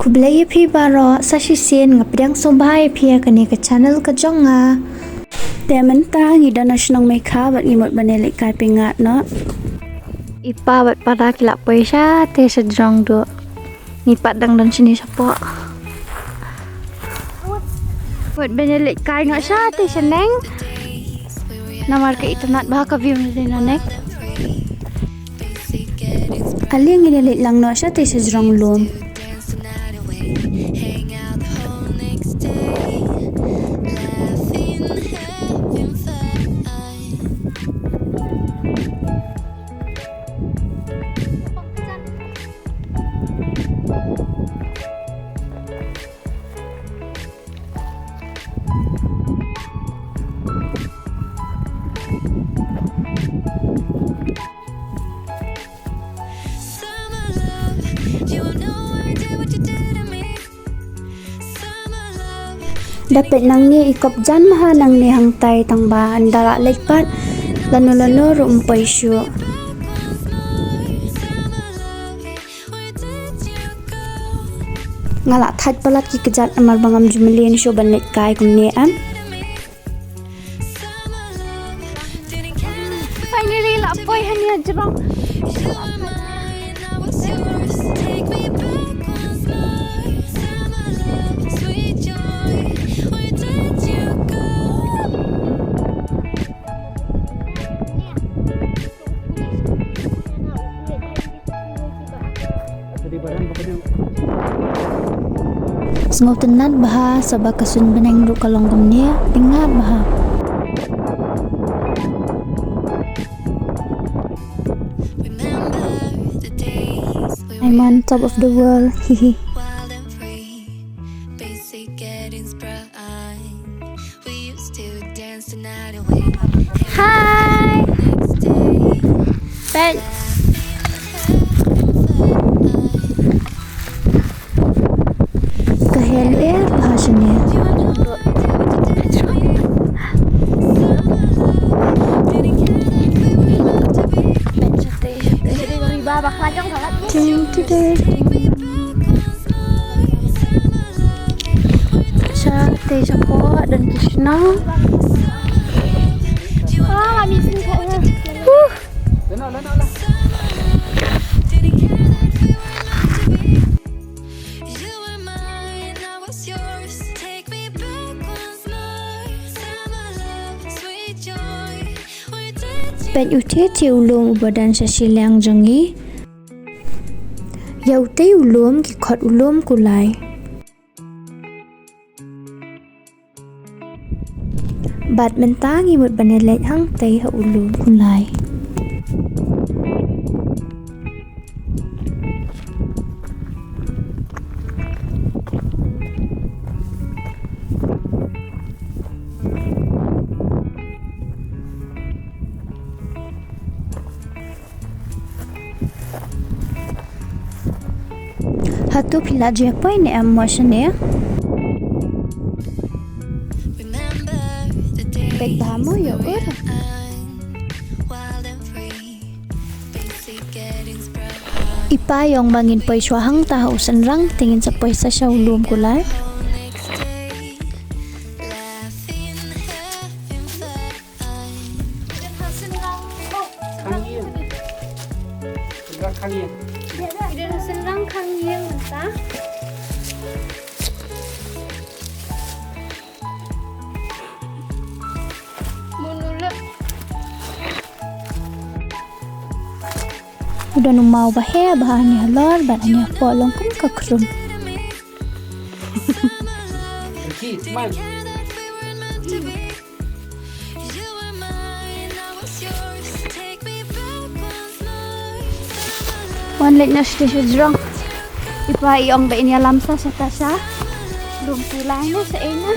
ku belai phi baro sashi sen ngapdang sombai phi kani ka channel ka jonga temen ta ngi dana snong mai kha bat ngi mot banele kai pingat no ipa bat pada kila paisa te sejong do ni padang dan sini sapo bat banele kai ngat sa te seneng namar ke internet bah ka view ni nanek ali ngi le lang no sa te sejong lom dapat nang ni ikop jan maha nang ni hang tai tang ba andara lekpat lano rumpai syu ngalak that palat ki kejat amar bangam jumelin syu ban lek kai kum ne am finally la poi hanya jerong Sengau tenan baha sabak kasun beneng ru kalong kumnya dengar baha I'm on top of the world hihi Hi Ben Kehelir bahasanya Sate sapo dan Krishna Ben uti ti ulum badan sasilang jangi Yau te ulum ki khot ulum kulai Bat mentangi mut banelet hang te ha ulum kulai Hato pila je apa ini emotion ya? Baik bahamu ya ur. Ipa yang bangin poi suahang tahu senrang tingin sa poi sa ulum kulay. Senrang kang yang mentah. Menulak. Udah numau bahaya bahannya halor bahannya polong kum kekrum. One late na station drunk. Ipa iyong ba ini alam sa tasa. Belum pulang na sa ina.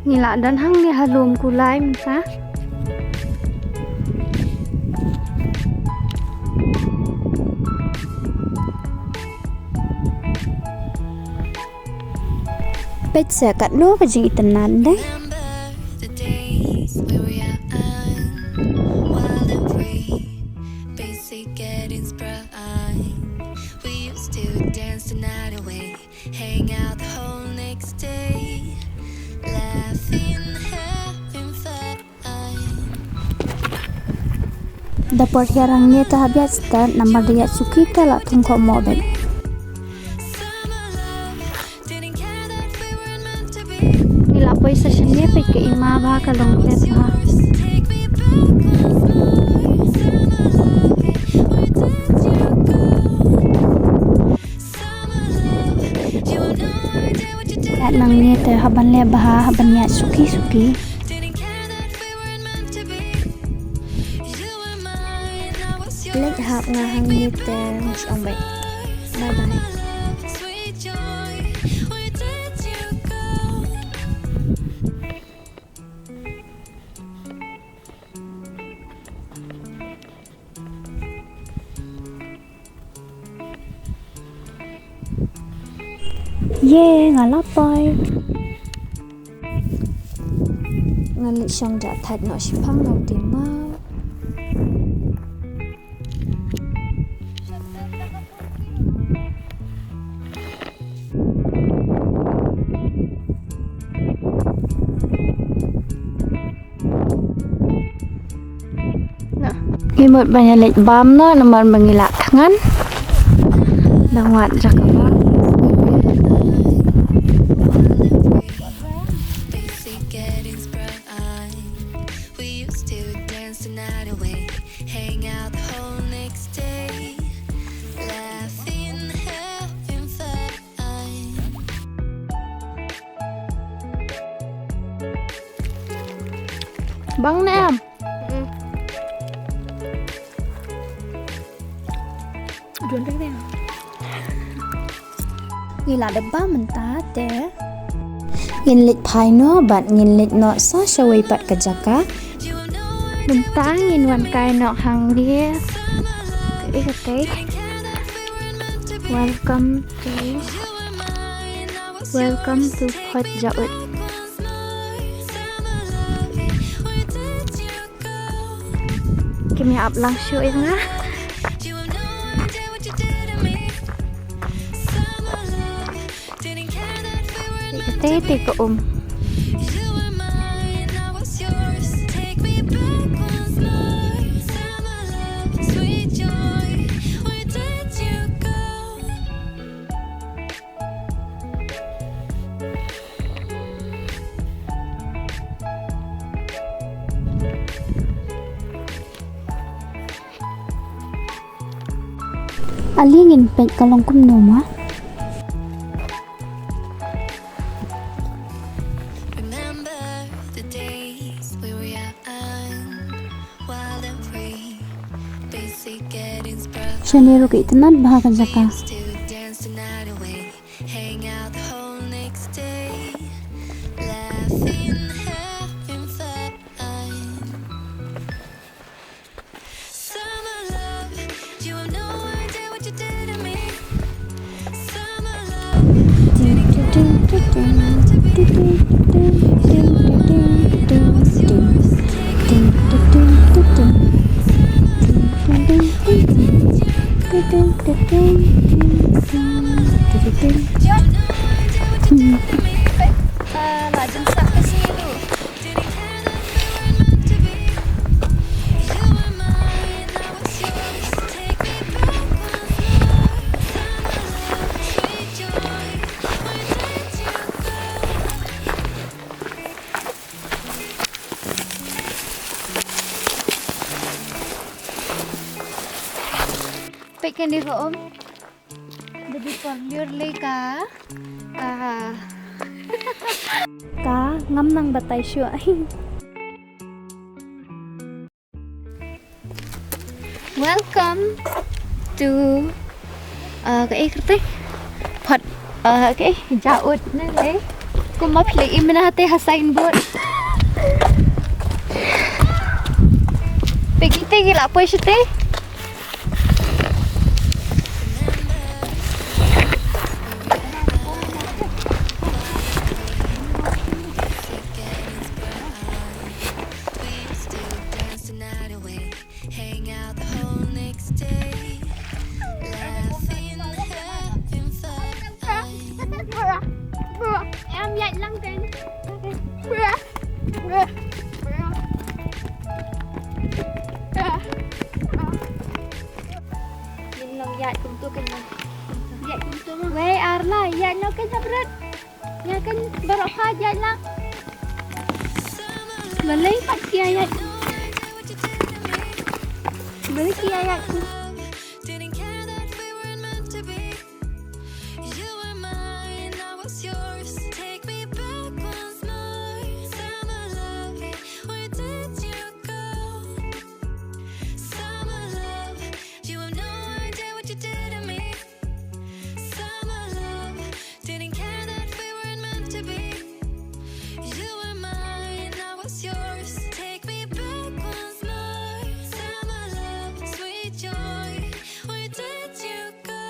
Ngila dan hang ni halum kulai minta. peit sa kat no pajing itenan deh. The days where we are wild and free, basic getting sprung. We used to dance the night away, hang out the whole next day, laughing, having fun. Dapat herangnya tahabiat start nama dia suki tala tungko mobil. Nilapoi sessionnya pe ke ima ba kalong net ba. Kat nang ni teh haban le bah haban ya suki. Lek hap ngahang ni teh ong baik. Bye bye. Ye ngalapoy. Ngalik song ja that no sipang no timau. Imut banyak lek bam no nomor mengilak tangan. Dawat jaka ba. Bang na em. Jual deh. Gila deba mentah deh. Nginlit pai no bat nginlit no sa shawai pat ka jaka. Mentah ngin wan kai no hang dia. Okay. Welcome to Part-1. Kami up langsung ini lah. Tete ke Alingin peit kalong kum noma. Shanero ke itenan bahagan jaka. Pekan di om. Jadi korbiur le ka. Ka ngam nang batay siya. Welcome to cái cái Phật cái jaut này le. Kung ma-play imna hate ha signboard. Pekite gila po siya te. Nhìn lòng dạy cùng tôi kênh dạy cùng tôi mà về Arla dạy nó kênh berat ya kan berapa dạy lah beli pak kia dạy beli kia dạy Didn't care that we weren't meant to be. You were mine, I was yours. Take me back once more. Summer love, where did you go? Summer love, you have no idea what you did to me. Summer love, didn't care that we weren't meant to be. You were mine, I was yours. Take me back once more. Summer love, sweet joy, where did you go?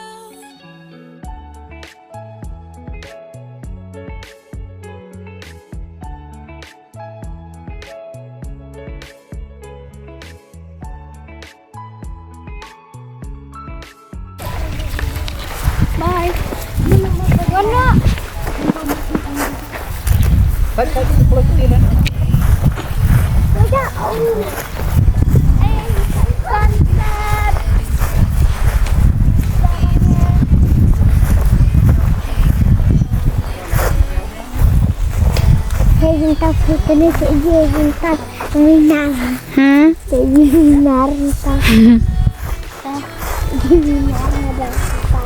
bye Yono Kita kena sedia kita minar. Sedia minar kita. Minar ada kita.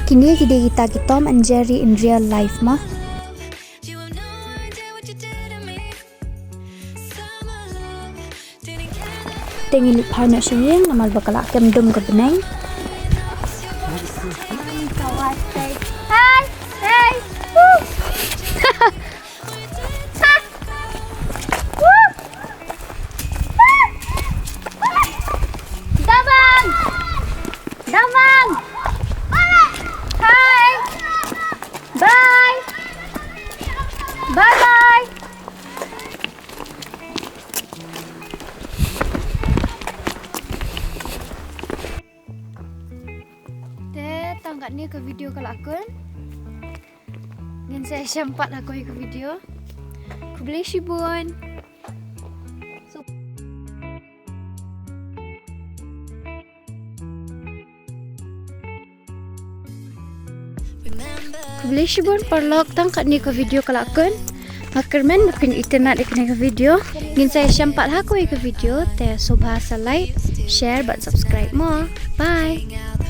kini kita Tom and Jerry in real life mah You have no idea what you did to me. Summer love, didn't care that tengilit partner siyang namal bakala kemdum ke beneng Hai, hai. Damang. Damang. Hai. Bye. Bye bye. tangkat ni ke video kalau akun ngin saya sempat aku ke video aku beli shibun remember. aku beli shibun perlok tangkat ni ke video kalau akun makermen bukan internet ikut ke video ngin saya sempat aku ke video teh subhasa like share dan subscribe mo bye Out